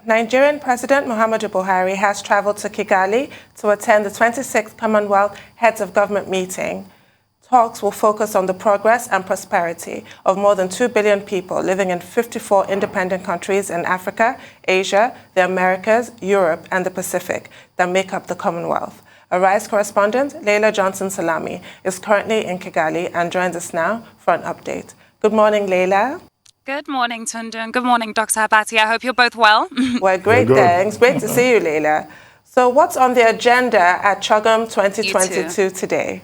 Nigerian President Muhammadu Buhari has traveled to Kigali to attend the 26th Commonwealth Heads of Government meeting. Talks will focus on the progress and prosperity of more than 2 billion people living in 54 independent countries in Africa, Asia, the Americas, Europe, and the Pacific that make up the Commonwealth. Arise correspondent Laila Johnson-Salami is currently in Kigali and joins us now for an update. Good morning, Laila. Good morning, Tunde. Good morning, Dr. Habati. I hope you're both well. We're great, thanks. Great to see you, Laila. So what's on the agenda at CHOGM 2022 today?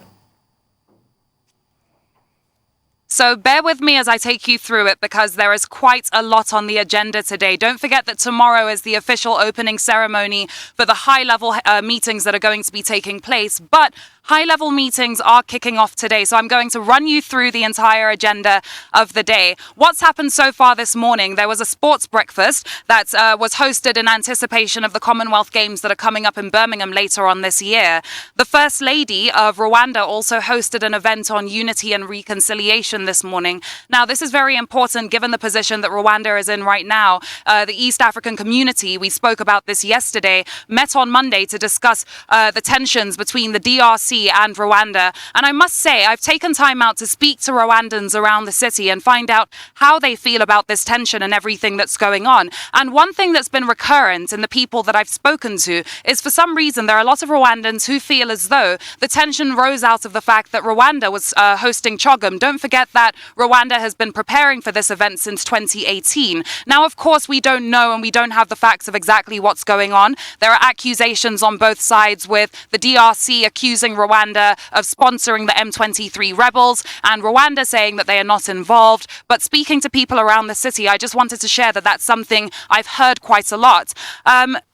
So bear with me as I take you through it because there is quite a lot on the agenda today. Don't forget that tomorrow is the official opening ceremony for the high-level meetings that are going to be taking place. But high-level meetings are kicking off today, so I'm going to run you through the entire agenda of the day. What's happened so far this morning? There was a sports breakfast that was hosted in anticipation of the Commonwealth Games that are coming up in Birmingham later on this year. The First Lady of Rwanda also hosted an event on unity and reconciliation this morning. Now, this is very important given the position that Rwanda is in right now. The East African community, we spoke about this yesterday, met on Monday to discuss the tensions between the DRC and Rwanda. And I must say, I've taken time out to speak to Rwandans around the city and find out how they feel about this tension and everything that's going on. And one thing that's been recurrent in the people that I've spoken to is for some reason there are a lot of Rwandans who feel as though the tension rose out of the fact that Rwanda was hosting CHOGM. Don't forget that Rwanda has been preparing for this event since 2018. Now, of course, we don't know and we don't have the facts of exactly what's going on. There are accusations on both sides, with the DRC accusing Rwanda of sponsoring the M23 rebels and Rwanda saying that they are not involved. But speaking to people around the city, I just wanted to share that that's something I've heard quite a lot.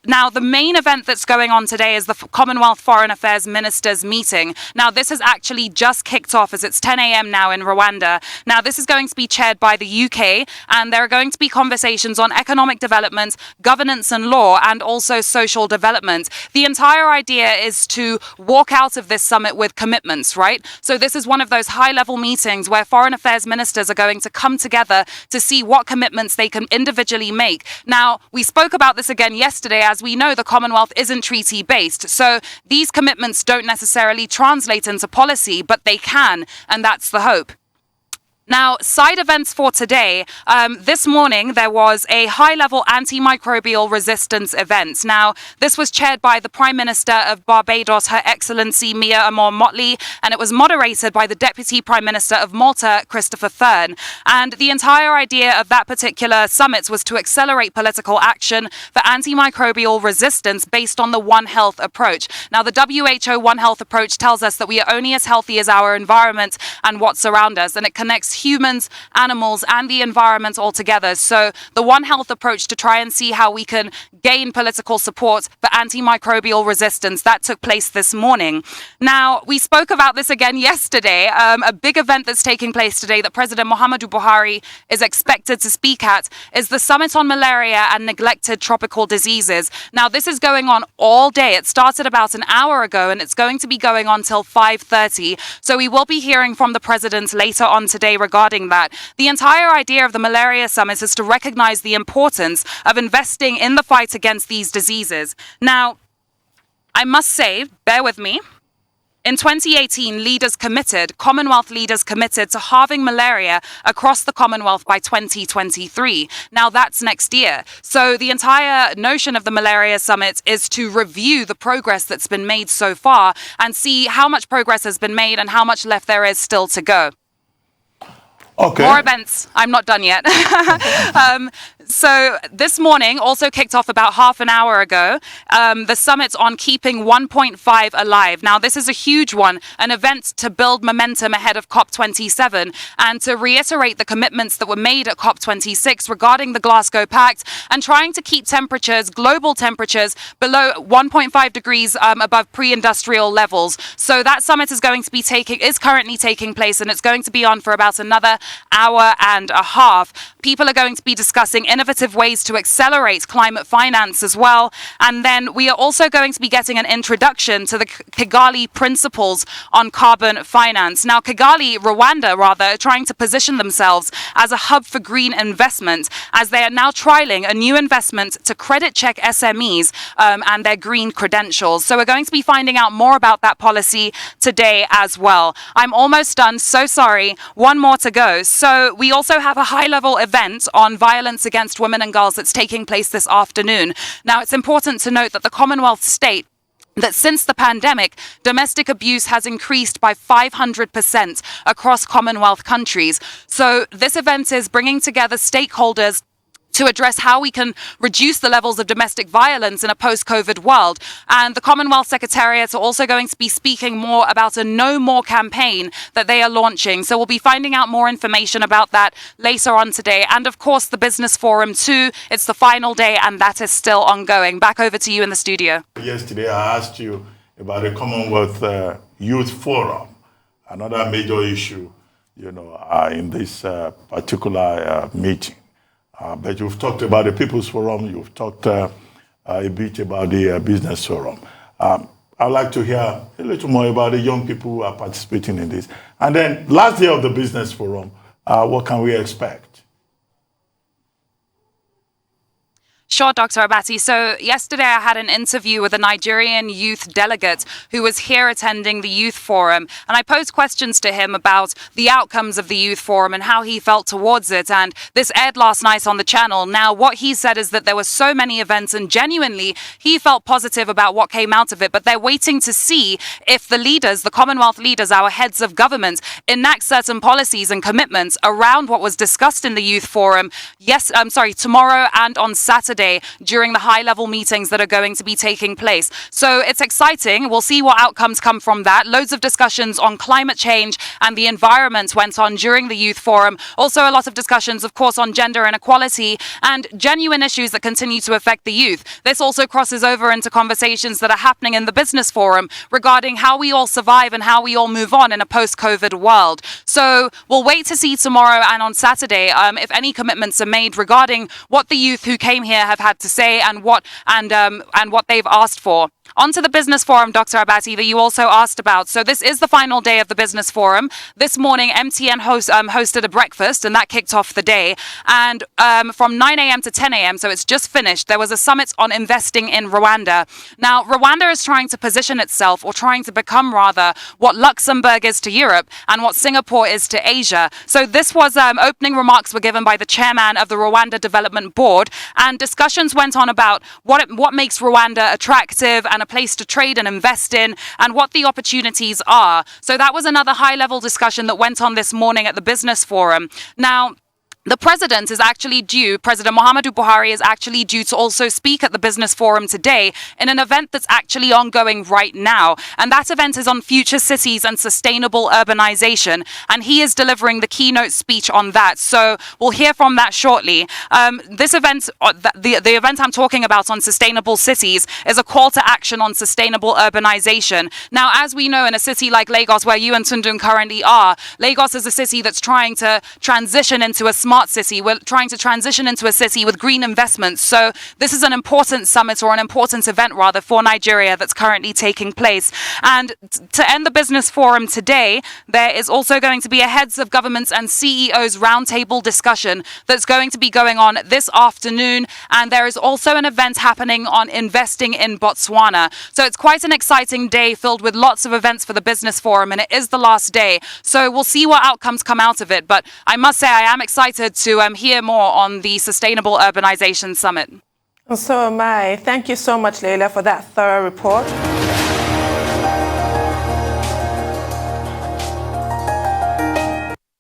Now, the main event that's going on today is the Commonwealth Foreign Affairs Ministers meeting. Now, this has actually just kicked off as it's 10 a.m. now in Rwanda. Now, this is going to be chaired by the UK, and there are going to be conversations on economic development, governance and law, and also social development. The entire idea is to walk out of this summit with commitments, right? So this is one of those high-level meetings where foreign affairs ministers are going to come together to see what commitments they can individually make. Now, we spoke about this again yesterday. As we know, the Commonwealth isn't treaty-based, so these commitments don't necessarily translate into policy, but they can, and that's the hope. Now, side events for today. This morning, there was a high-level antimicrobial resistance event. Now, this was chaired by the Prime Minister of Barbados, Her Excellency Mia Amor-Motley, and it was moderated by the Deputy Prime Minister of Malta, Christopher Fern. And the entire idea of that particular summit was to accelerate political action for antimicrobial resistance based on the One Health approach. Now, the WHO One Health approach tells us that we are only as healthy as our environment and what's around us, and it connects humans, animals, and the environment all together. So the One Health approach to try and see how we can gain political support for antimicrobial resistance, that took place this morning. Now, we spoke about this again yesterday. A big event that's taking place today that President Muhammadu Buhari is expected to speak at is the Summit on Malaria and Neglected Tropical Diseases. Now, this is going on all day. It started about an hour ago, and it's going to be going on till 5:30. So we will be hearing from the President later on today regarding that. The entire idea of the Malaria Summit is to recognize the importance of investing in the fight against these diseases. Now, I must say, bear with me, in 2018, Commonwealth leaders committed to halving malaria across the Commonwealth by 2023. Now, that's next year. So the entire notion of the Malaria Summit is to review the progress that's been made so far and see how much progress has been made and how much left there is still to go. Okay. More events. I'm not done yet. So this morning also kicked off about half an hour ago, the summit on keeping 1.5 alive. Now, this is a huge one, an event to build momentum ahead of COP27 and to reiterate the commitments that were made at COP26 regarding the Glasgow Pact and trying to keep temperatures, global temperatures, below 1.5 degrees above pre-industrial levels. So that summit is currently taking place, and it's going to be on for about another hour and a half. People are going to be discussing innovative ways to accelerate climate finance as well. And then we are also going to be getting an introduction to the Kigali principles on carbon finance. Now, Rwanda, are trying to position themselves as a hub for green investment, as they are now trialing a new investment to credit check SMEs and their green credentials. So we're going to be finding out more about that policy today as well. I'm almost done, so sorry. One more to go. So we also have a high-level event on violence against women and girls that's taking place this afternoon. Now, it's important to note that the Commonwealth state that since the pandemic, domestic abuse has increased by 500% across Commonwealth countries. So this event is bringing together stakeholders to address how we can reduce the levels of domestic violence in a post-COVID world. And the Commonwealth Secretariat are also going to be speaking more about a No More campaign that they are launching. So we'll be finding out more information about that later on today. And of course, the Business Forum too. It's the final day and that is still ongoing. Back over to you in the studio. Yesterday, I asked you about the Commonwealth Youth Forum, another major issue, in this particular meeting. But you've talked about the People's Forum, you've talked a bit about the Business Forum. I'd like to hear a little more about the young people who are participating in this. And then, last day of the Business Forum, what can we expect? Sure, Dr. Abati. So yesterday I had an interview with a Nigerian youth delegate who was here attending the Youth Forum. And I posed questions to him about the outcomes of the Youth Forum and how he felt towards it. And this aired last night on the channel. Now, what he said is that there were so many events and genuinely he felt positive about what came out of it. But they're waiting to see if the leaders, the Commonwealth leaders, our heads of government, enact certain policies and commitments around what was discussed in the Youth Forum. Tomorrow and on Saturday, during the high-level meetings that are going to be taking place. So it's exciting. We'll see what outcomes come from that. Loads of discussions on climate change and the environment went on during the Youth Forum. Also a lot of discussions, of course, on gender inequality and genuine issues that continue to affect the youth. This also crosses over into conversations that are happening in the Business Forum regarding how we all survive and how we all move on in a post-COVID world. So we'll wait to see tomorrow and on Saturday if any commitments are made regarding what the youth who came here have had to say and what they've asked for. On to the Business Forum, Dr. Abati, that you also asked about. So this is the final day of the Business Forum. This morning, MTN hosted a breakfast, and that kicked off the day. And from 9 a.m. to 10 a.m., so it's just finished, there was a summit on investing in Rwanda. Now, Rwanda is trying to position itself, or trying to become, rather, what Luxembourg is to Europe and what Singapore is to Asia. So this was opening remarks were given by the chairman of the Rwanda Development Board, and discussions went on about what makes Rwanda attractive and a place to trade and invest in, and what the opportunities are. So that was another high-level discussion that went on this morning at the Business Forum. Now, the president is actually due, President Muhammadu Buhari is actually due to also speak at the Business Forum today in an event that's actually ongoing right now. And that event is on future cities and sustainable urbanization. And he is delivering the keynote speech on that. So we'll hear from that shortly. This event, the event I'm talking about on sustainable cities, is a call to action on sustainable urbanization. Now, as we know, in a city like Lagos, where you and Tundun currently are, Lagos is a city that's trying to transition into a smart city. We're trying to transition into a city with green investments. So this is an important summit, or an important event rather, for Nigeria that's currently taking place. And to end the Business Forum today, there is also going to be a heads of governments and CEOs roundtable discussion that's going to be going on this afternoon. And there is also an event happening on investing in Botswana. So it's quite an exciting day filled with lots of events for the Business Forum, and it is the last day. So we'll see what outcomes come out of it. But I must say I am excited to hear more on the Sustainable Urbanization Summit. And so am I. Thank you so much, Laila, for that thorough report.